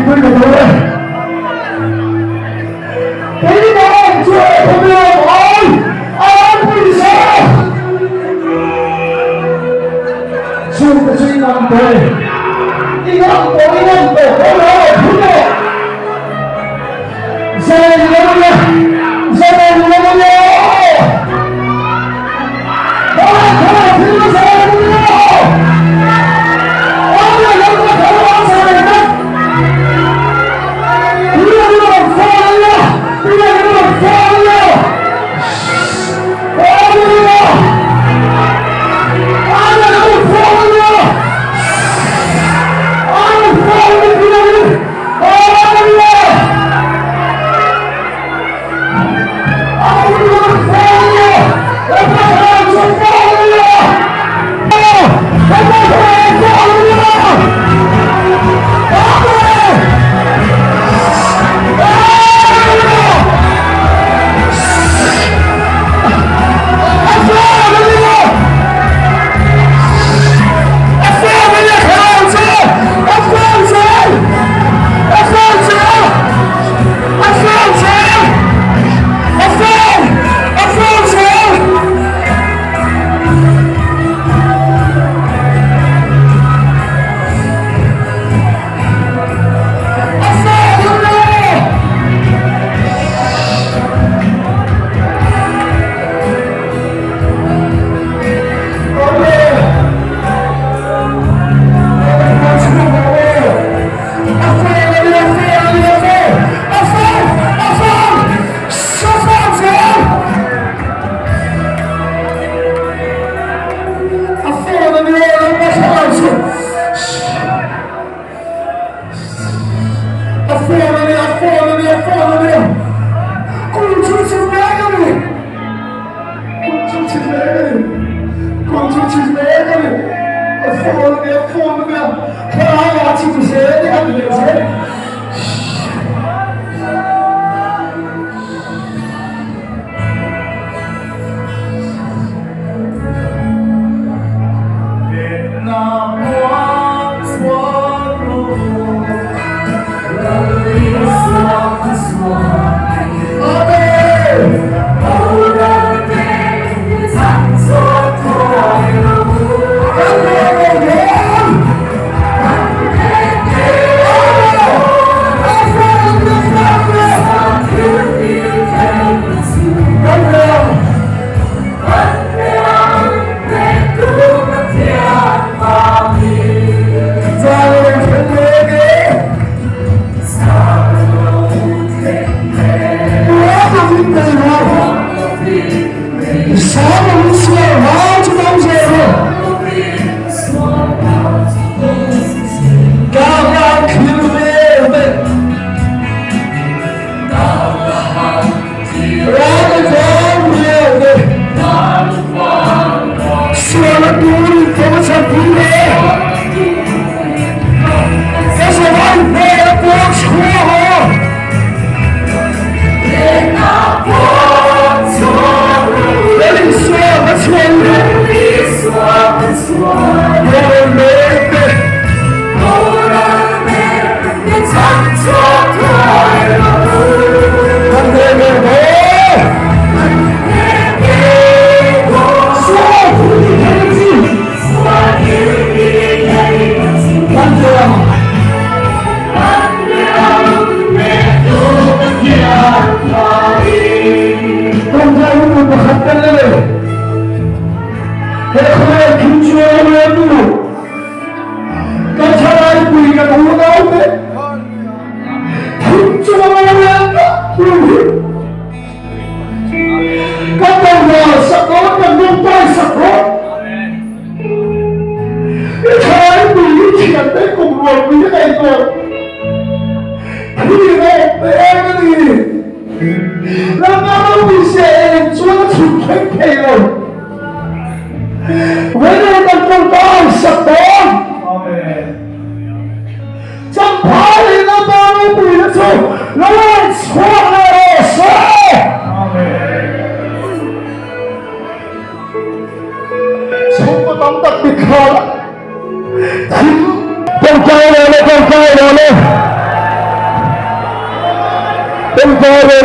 归的各位，给你们最后的爱，安慰下，做个最难的，你看我们的好了，朋友，现在你们呢？现在你们呢？快听我说！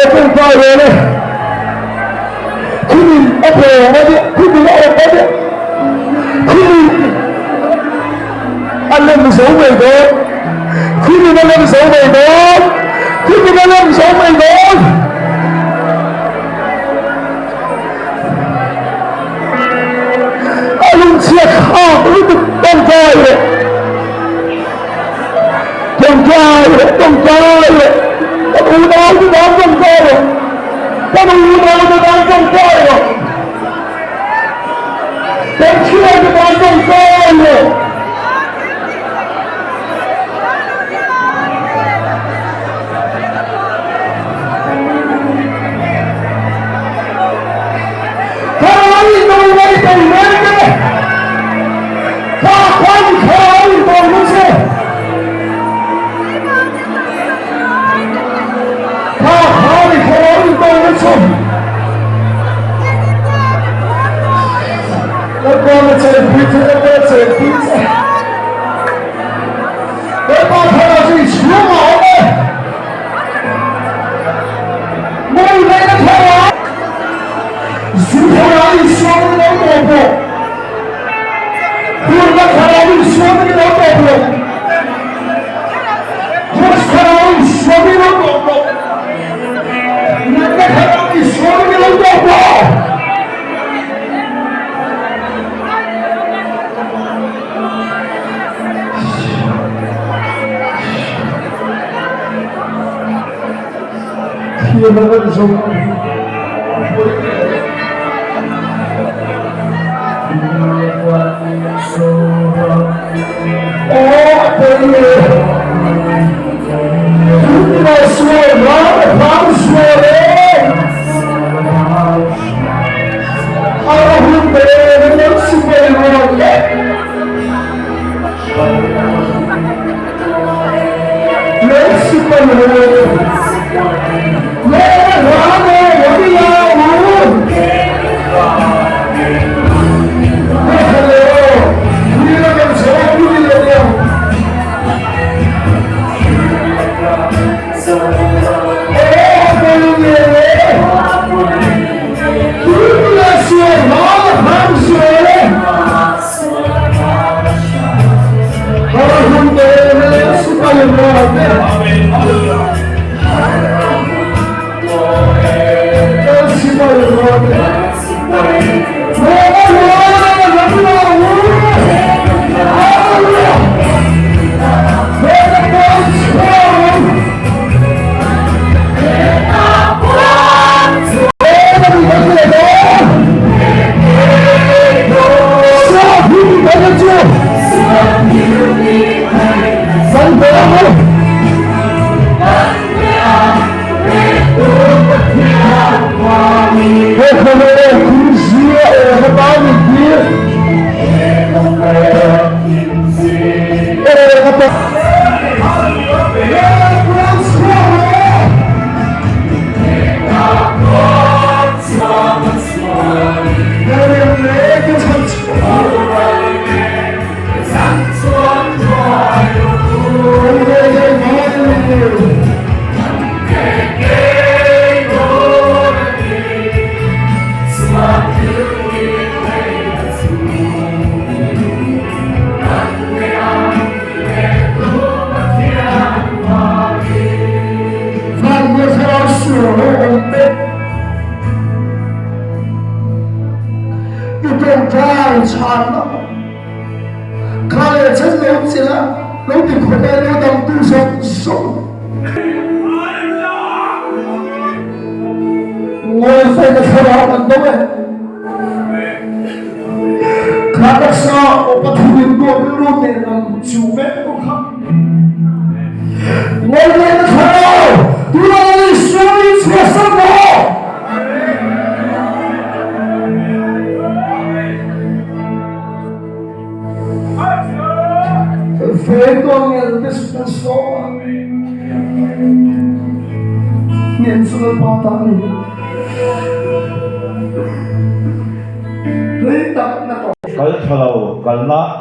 更高远了。그는 앞에 어디? 그는 어디? 그는 안녕 무서운 거이고, 그는 안녕 무서운 거이고, 그는 안녕 무서운 거이고. anh chia khao với con trai vậy, con trai vậy, con u đau cái đám con trai rồi, con u đau cái đám con trai rồi, con chia cái đám con trai rồi.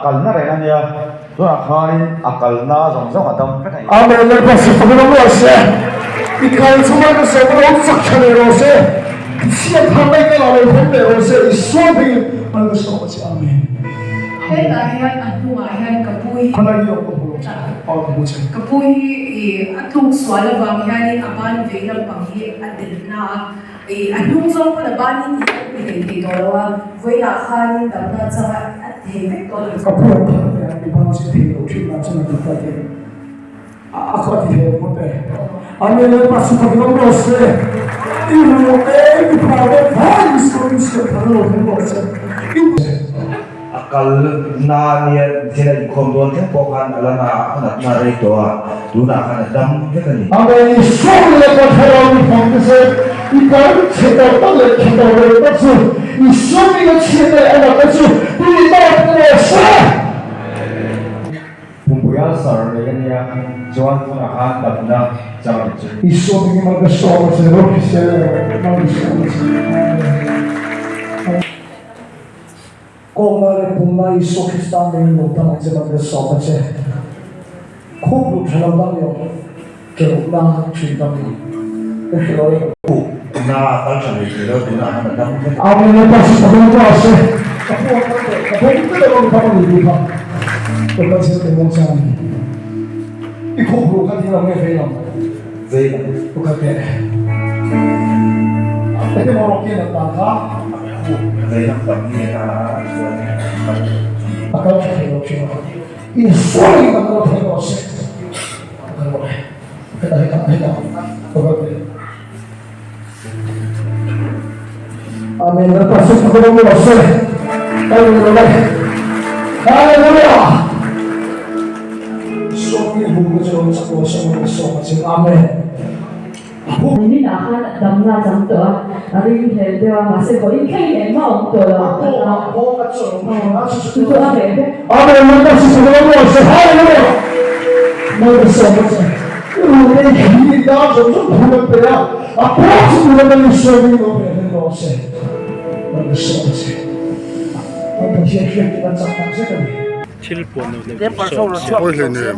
kalna renanya tu akhani akalna song song atam Amen. Lepas itu kita 이카이 정말 서브로 싹하네로세 시간 판매가 나를 했네로세 이 수업이 하는 것이 오지 아멘. Helayan at lumayan kapoy. 하나님 없고 뭐지? Kapoy atong swalabang yani aban velang panghi adilna anong zong panabanin ni dolawa vela khan damna cha at hevek dol. Kapoy ang ibang sa tiro chila sa nagtatay. Ako di mo pe. Amen pasok ng rose. Ino e para vai solução para o negócio. Akal na niya sila kondon ke pokan alana anak na rito duna kana dam ke kani Amen isole ko tharo ni focus ikar cheta pale cheta re pasu isole ko cheta ana pasu tuli ta ko sa Pumpuya sar niya Joan pun akan dabna jangan itu. isole ni mag so se ro se Komare bunlar İso Kristan benim noktam acaba sohbeti. Kublu çalamdan yok. Kerukna çiğdami. Efloy. na kalsa ni sila duna kana dam ke Amin pasi sabun pasi. Kapag ko kapag hindi pa. Kapag sila mo sa amin. Ikublu ka din ang feeling. zai Ukate. Ate mo rokin at tangka. zai nak dam ni na Akal siya siya. Isole ka ko tayo sa. Kita. Ukate. Amin. Napasok ko mo sa. Hallelujah. So ni bugo sa ko sa amen. Ini nak kan damna jam tu, hari ini dia masih boleh kaya mau tu lah. Itu apa? Amen. Napasok ko mo sa. Hallelujah. Mo sa sa. Ini hindi daw sa buhay pera. Apos mo naman sa ni mo pero sa. Mo sa sa. Ang siya kita sa takzet. 7번으로 보이네.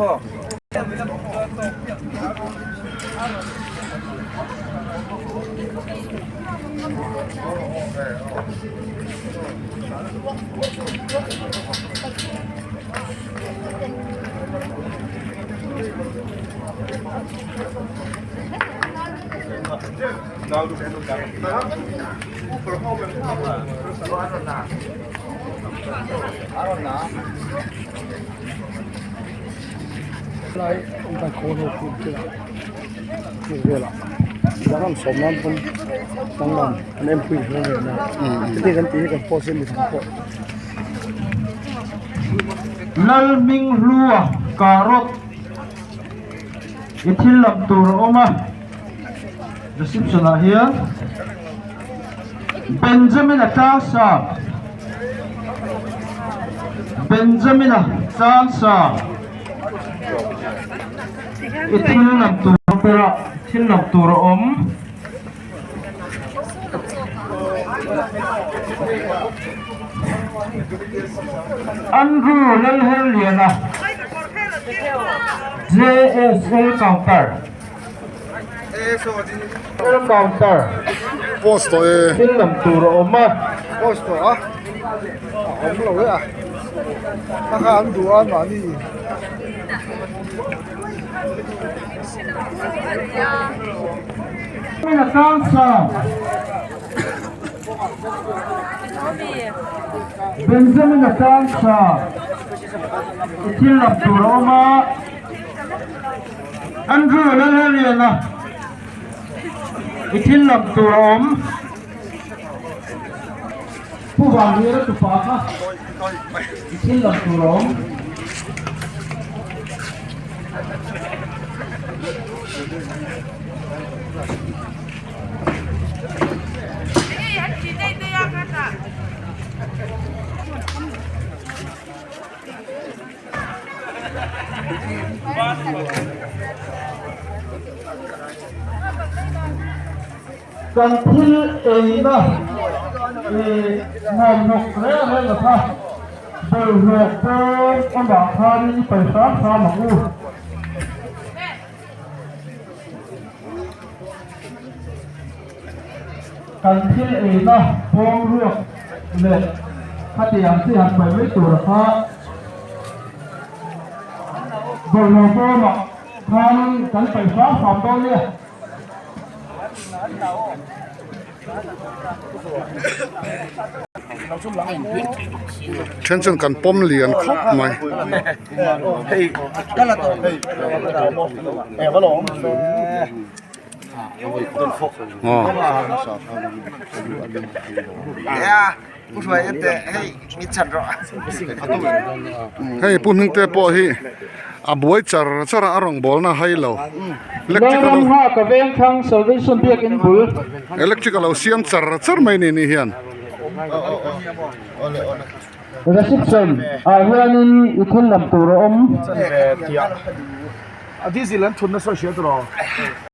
lại ông ta cố hồ cũng chưa như vậy là giá làm sống năm phân tăng lần anh em quỳ hơn rồi nè cái tiền tí còn po xin được thằng po lalming lua karot ithil lam tur oma reception a hian Benjamin Atasa ithil lam tur pera ithil lam tur om Andrew Lalheliana JSL counter 포스터에 film tour oma posto à ông lỗi à các anh đủ ăn mà đi mina kansa Benjamin kansa film tour oma Andrew Lalheliana ithil lam tur om puwang ni ra tu pa ka ithil lam tur om kan thil eina ngom nok le la tha bel nok ko on ba khan ni paisa sa ma u กันที่เองนะพร้อมเรื่องเลยถ้าที่อย่างที่หันไปไม่ตัวละครับโดยเราก็มาทำกันไปฟ้าความต้นเนี่ย ฉันจะกันป้อมเหรียญครบไหมอ๋อผู้ช่วยแต่ให้มิฉันรอให้ปุ่นถึงแต่ปอที่บวยจาระอารมณ์บอลน่ะให้เราเล็กจิกเรากับเวงทางเซอร์วิสส่วนเบียกอินบุลเล็กจิกเราเสียงจาระไม่นี่เฮียนreception เฮียนินอีกคนลำตัวอมที่สิลันทุนน่ะโซเชียลตัว